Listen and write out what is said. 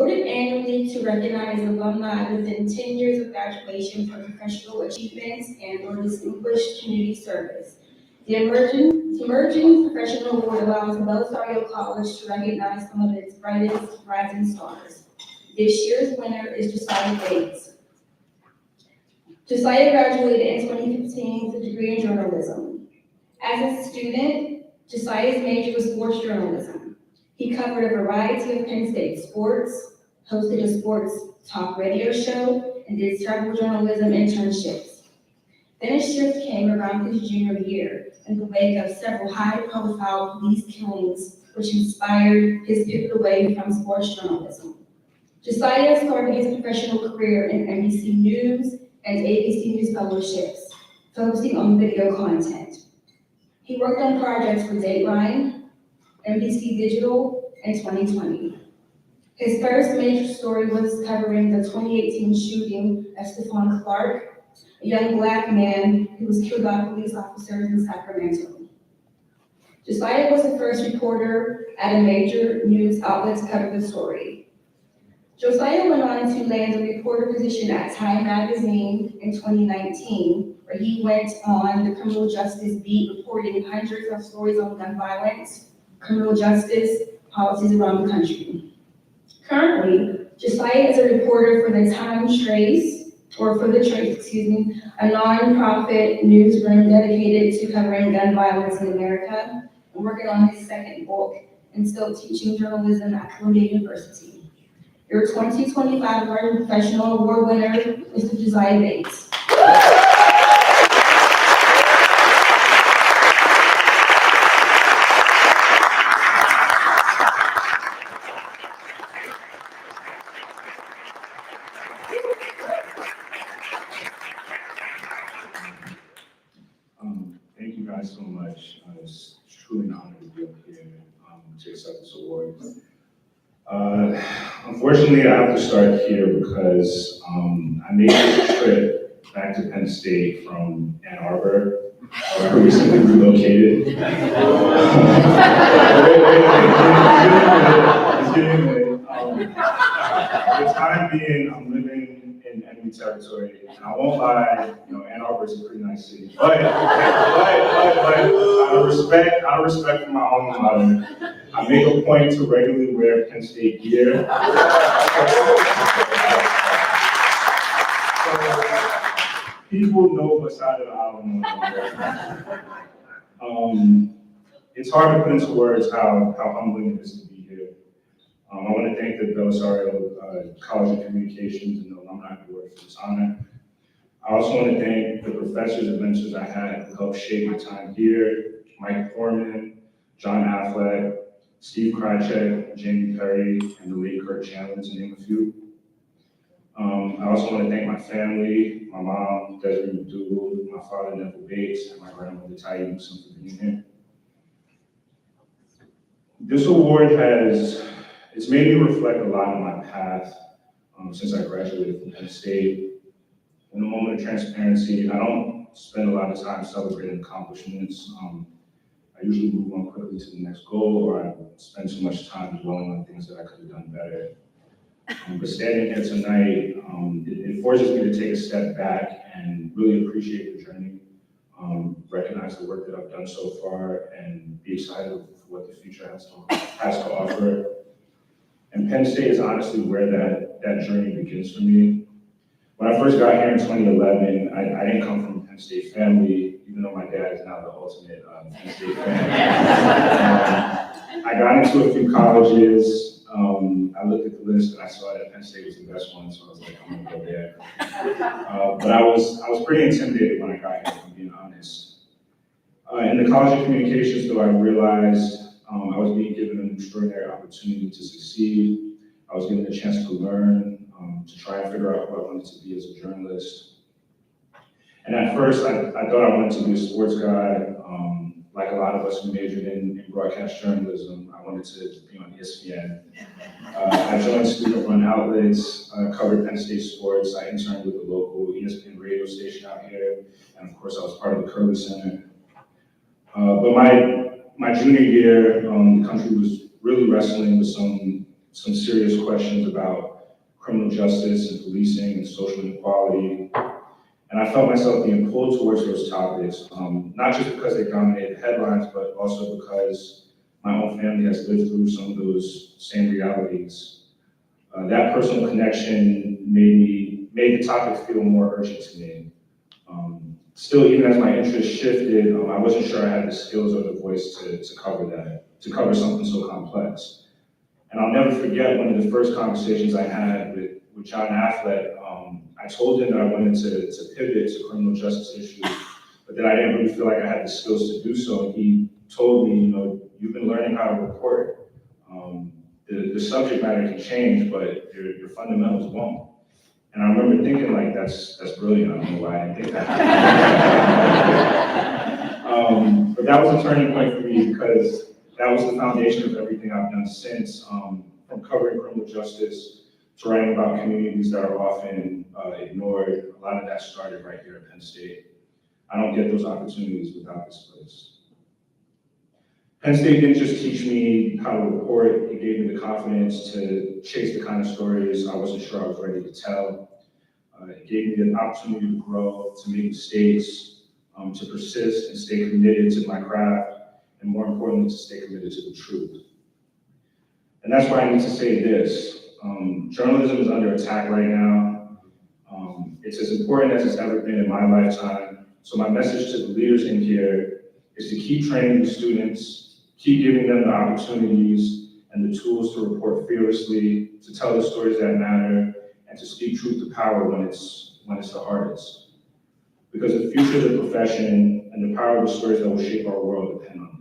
Voted annually to recognize alumni within 10 years of graduation for professional achievements and/or distinguished community service. The Emerging Professional Award allows Belisario College to recognize some of its brightest rising stars. This year's winner is Josiah Bates. Josiah graduated in 2015 with a degree in journalism. As a student, Josiah's major was sports journalism. He covered a variety of Penn State sports, hosted a sports talk radio show, and did several journalism internships. Then a shift came around his junior year in the wake of several high-profile police killings, which inspired his pivot away from sports journalism. Josiah started his professional career in NBC News and ABC News fellowships, focusing on video content. He worked on projects for Dateline, NBC Digital, and 2020. His first major story was covering the 2018 shooting of Stephon Clark, a young Black man who was killed by police officers in Sacramento. Josiah was the first reporter at a major news outlet to cover the story. Josiah went on to land a reporter position at Time Magazine in 2019, where he went on the criminal justice beat, reporting hundreds of stories on gun violence, criminal justice, policies around the country. Currently, Josiah is a reporter for the Trace, a nonprofit newsroom dedicated to covering gun violence in America, and working on his second book, and still teaching journalism at Columbia University. Your 2025 Emerging Professional Award winner, Mr. Josiah Bates. Thank you guys so much. It's truly an honor to be up here to accept this award. Unfortunately, I have to start here because I made this trip back to Penn State from Ann Arbor, where I recently relocated. It's getting late. For the time being, I'm living in enemy territory, and I won't lie, Ann Arbor is a pretty nice city. But out of respect for my alma mater, I make a point to regularly wear Penn State gear. People know what side of the aisle I'm on. It's hard to put into words how humbling it is to be here. I want to thank the Belisario College of Communications and the Alumni Board for this honor. I also want to thank the professors and mentors I had who helped shape my time here: Mike Foreman, John Affleck, Steve Krychek, Jamie Perry, and the late Kurt Chandler, to name a few. I also want to thank my family, my mom, Desiree McDougal, my father, Neville Bates, and my grandmother, Ty Newsom, for being here. This award it's made me reflect a lot on my path since I graduated from Penn State. In a moment of transparency, I don't spend a lot of time celebrating accomplishments. I usually move on quickly to the next goal, or I spend too much time dwelling on things that I could have done better. But standing here tonight, it forces me to take a step back and really appreciate the journey, recognize the work that I've done so far, and be excited for what the future has to offer. And Penn State is honestly where that journey begins for me. When I first got here in 2011, I didn't come from a Penn State family, even though my dad is now the ultimate Penn State fan. I got into a few colleges. I looked at the list and I saw that Penn State was the best one, so I was like, I'm gonna go there. But I was pretty intimidated when I got here, if I'm being honest. In the College of Communications, though, I realized I was being given an extraordinary opportunity to succeed. I was given a chance to learn, to try and figure out who I wanted to be as a journalist. And at first, I thought I wanted to be a sports guy. Like a lot of us who majored in broadcast journalism, I wanted to be on ESPN. I joined student-run outlets, covered Penn State sports. I interned with the local ESPN radio station out here, and of course, I was part of the Curley Center. But my junior year, the country was really wrestling with some some serious questions about criminal justice and policing and social inequality. And I felt myself being pulled towards those topics, not just because they dominated headlines, but also because my own family has lived through some of those same realities. That personal connection made the topic feel more urgent to me. Still, even as my interest shifted, I wasn't sure I had the skills or the voice to cover something so complex. And I'll never forget one of the first conversations I had with John Affleck. I told him that I wanted to pivot to criminal justice issues, but that I didn't really feel like I had the skills to do so. And he told me, you've been learning how to report. The subject matter can change, but your fundamentals won't. And I remember thinking, like, that's brilliant. I don't know why I didn't think that. But that was a turning point for me because that was the foundation of everything I've done since, from covering criminal justice to writing about communities that are often ignored. A lot of that started right here at Penn State. I don't get those opportunities without this place. Penn State didn't just teach me how to report, it gave me the confidence to chase the kind of stories I wasn't sure I was ready to tell. It gave me the opportunity to grow, to make mistakes, to persist and stay committed to my craft, and more importantly, to stay committed to the truth. And that's why I need to say this. Journalism is under attack right now. It's as important as it's ever been in my lifetime. So my message to the leaders in here is to keep training the students, keep giving them the opportunities and the tools to report fearlessly, to tell the stories that matter, and to speak truth to power when it's the hardest. Because the future of the profession and the power of the stories that will shape our world depend on